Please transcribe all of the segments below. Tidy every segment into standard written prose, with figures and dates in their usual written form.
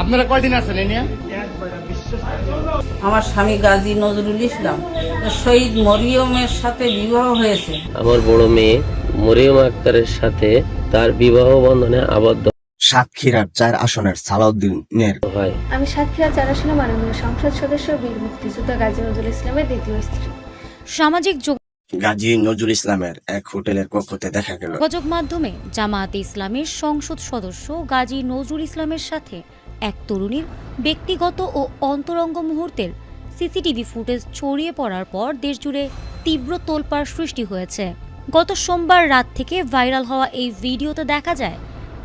আপনারা কয়দিন আছেন এই নিয়ে? আমার স্বামী গাজী নজরুল ইসলাম শহীদ মরিয়মের সাথে বিবাহ হয়েছে। আমার বড় মেয়ে মরিয়ম আক্তারের সাথে তার বিবাহ বন্ধনে আবদ্ধ সাতক্ষীরার 4 আসনের সালাউদ্দিনের হয়। আমি সাতক্ষীরা 4 আসনের মাননীয় সংসদ সদস্য বীর মুক্তিযোদ্ধা গাজী নজরুল ইসলামের দ্বিতীয় স্ত্রী। সামাজিক গাজী নজরুল ইসলামের এক হোটেলের কক্ষতে দেখা গেল যোগাযোগ মাধ্যমে জামায়াতে ইসলামের সংসদ সদস্য গাজী নজরুল ইসলামের সাথে এক তরুণীর ব্যক্তিগত ও অন্তরঙ্গ মুহূর্তের সিসিটিভি ফুটেজ ছড়িয়ে পড়ার পর দেশজুড়ে তীব্র তোলপাড় সৃষ্টি হয়েছে। গত সোমবার রাত থেকে ভাইরাল হওয়া এই ভিডিওতে দেখা যায়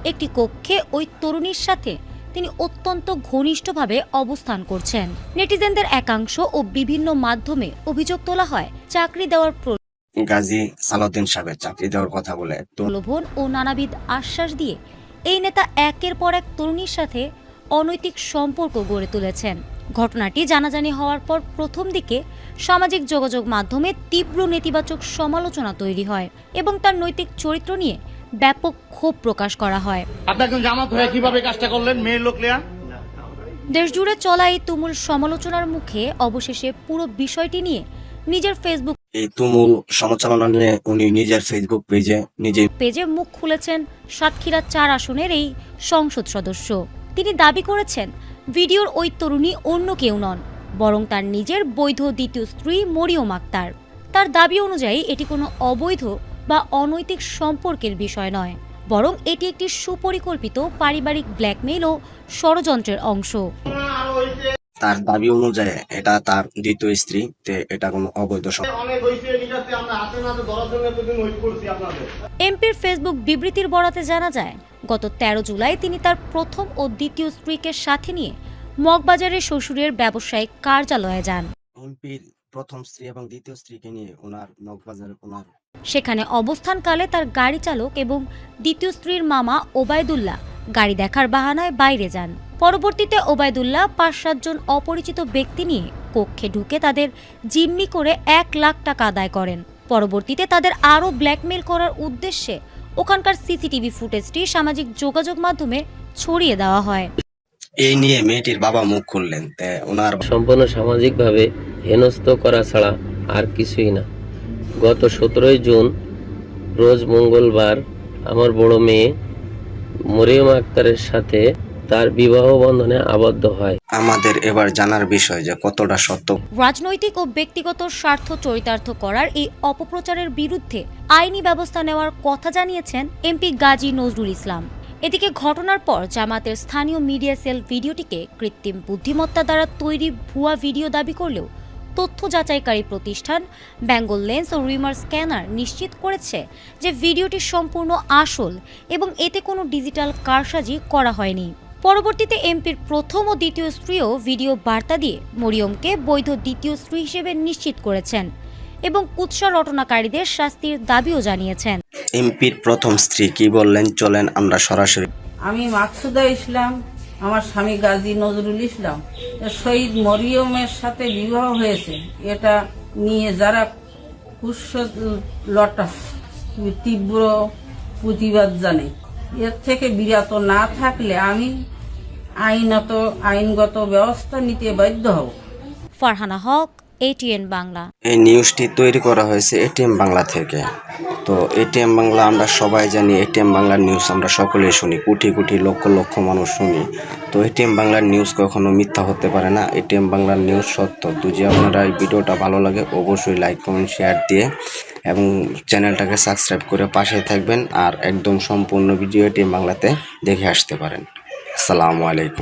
একটি কক্ষে ওই তরুণীর সাথে তিনি অত্যন্ত ঘনিষ্ঠভাবে অবস্থান করছেন। নেটিজেনদের একাংশ ও বিভিন্ন মাধ্যমে অভিযোগ তোলা হয় চাকরি দেওয়ার গাজী সালাউদ্দিন সাহেবের চাকরি দেওয়ার কথা বলে প্রলোভন ও নানাবিধ আশ্বাস দিয়ে এই নেতা একের পর এক তরুণীর সাথে অনৈতিক সম্পর্ক গড়ে তুলেছেন। ঘটনাটি জানাজানি হওয়ার পর প্রথম দিকে সামাজিক যোগাযোগ মাধ্যমে তীব্র নেতিবাচক সমালোচনা তৈরি হয় এবং তার নৈতিক চরিত্র নিয়ে ব্যাপক ক্ষোভ প্রকাশ করা হয়। আপনি একজন জামাত হয়ে কিভাবে কাজটা করলেন মেয়ের লোক লিয়া? দেশজুড়ে চলা এই তুমুল সমালোচনার মুখে অবশেষে পুরো বিষয়টি নিয়ে নিজের ফেসবুক এই তুমুল সমালোচনা নিয়ে উনি নিজের ফেসবুক পেজে মুখ খুলেছেন সাতক্ষীরা 4 আসনের এই সংসদ সদস্য। তিনি দাবি করেছেন ভিডিওর ওই তরুণী অন্য কেউ নন, বরং তার নিজের বৈধ দ্বিতীয় স্ত্রী মরিয়ম আক্তার। তার দাবি অনুযায়ী এটি কোনো অবৈধ বা অনৈতিক সম্পর্কের বিষয় নয়, বরং এটি একটি সুপরিকল্পিত পারিবারিক ব্ল্যাকমেইল ও ষড়যন্ত্রের অংশ। তার দাবি অনুযায়ী এটা তার দ্বিতীয় স্ত্রী, এটা কোনো অবৈধ এমপির ফেসবুক বিবৃতির বরাতে জানা যায় গত 13 জুলাই তিনি তার প্রথম ও দ্বিতীয় স্ত্রীকে সাথে নিয়ে মগবাজারের শ্বশুরের ব্যবসায়িক কার্যালয়ে যান। এমপির প্রথম স্ত্রী এবং দ্বিতীয় স্ত্রীকে নিয়ে মগবাজারে সেখানে অবস্থানকালে তার গাড়ি চালক এবং দ্বিতীয় স্ত্রীর মামা ওবায়দুল্লাহ গাড়ি দেখার বাহানায় বাইরে যান। পরবর্তীতে ওবায়দুল্লাহ 5-7 জন অপরিচিত ব্যক্তি নিয়ে কক্ষে ঢুকে তাদের জিম্মি করে 1 লাখ টাকা আদায় করেন। পরবর্তীতে তাদের আরও ব্ল্যাকমেইল করার উদ্দেশ্যে ওখানকার সিসিটিভি ফুটেজটি সামাজিক যোগাযোগ মাধ্যমে ছড়িয়ে দেওয়া হয়। এই নিয়ে মেয়েটির বাবা মুখ খুললেন, ওনার সম্পূর্ণ সামাজিকভাবে হেনস্থ করা ছাড়া আর কিছুই না। গত 17 জুন রোজ মঙ্গলবার আমার বড় মেয়ে মরিয়ম আক্তারের সাথে তার বিবাহ বন্ধনে আবদ্ধ হয়। আমাদের এবার জানার বিষয় যে কতটা সত্য। রাজনৈতিক ও ব্যক্তিগত স্বার্থ চরিতার্থ করার এই অপপ্রচারের বিরুদ্ধে আইনি ব্যবস্থা নেওয়ার কথা জানিয়েছেন এমপি গাজী নজরুল ইসলাম। এদিকে ঘটনার পর জামাতের স্থানীয় মিডিয়া সেল ভিডিওটিকে কৃত্রিম বুদ্ধিমত্তা দ্বারা তৈরি ভুয়া ভিডিও দাবি করলেও তথ্য যাচাইকারী প্রতিষ্ঠান বেঙ্গল লেন্স ও রিমার স্ক্যানার নিশ্চিত করেছে যে ভিডিওটি সম্পূর্ণ আসল এবং এতে কোনো ডিজিটাল কারসাজি করা হয়নি। পরবর্তীতে এমপির প্রথম ও দ্বিতীয় স্ত্রীও ভিডিও বার্তা দিয়ে মরিয়মকে বৈধ দ্বিতীয় স্ত্রী হিসেবে নিশ্চিত করেছেন এবং কুৎসা রটনাকারীদের শাস্তির দাবিও জানিয়েছেন। এমপির প্রথম স্ত্রী কি বললেন, চলেন আমরা সরাসরি। আমি মাকসুদা ইসলাম, আমার স্বামী গাজী নজরুল ইসলাম শহীদ মরিয়মের সাথে বিবাহ হয়েছে, এটা নিয়ে যারা কুৎসা তীব্র প্রতিবাদ জানে। এর থেকে বিরত না থাকলে আমি আইনগত ব্যবস্থা নিতে বাধ্য হব। ফারহানা হক, ATN বাংলা। এই নিউজটি তৈরি করা হয়েছে ATM বাংলা থেকে। তো ATM বাংলা আমরা সবাই জানি, ATM বাংলার নিউজ আমরা সকলেই শুনি, কোটি কোটি লক্ষ লক্ষ মানুষ শুনি। তো ATM বাংলার নিউজ কখনো মিথ্যা হতে পারে না, ATM বাংলার নিউজ সত্য। তো যে আপনারা এই ভিডিওটা ভালো লাগে অবশ্যই লাইক কমেন্ট শেয়ার দিয়ে এবং চ্যানেলটাকে সাবস্ক্রাইব করে পাশে থাকবেন, আর একদম সম্পূর্ণ ভিডিও ATM বাংলাতে দেখে আসতে পারেন। আসসালামু আলাইকুম।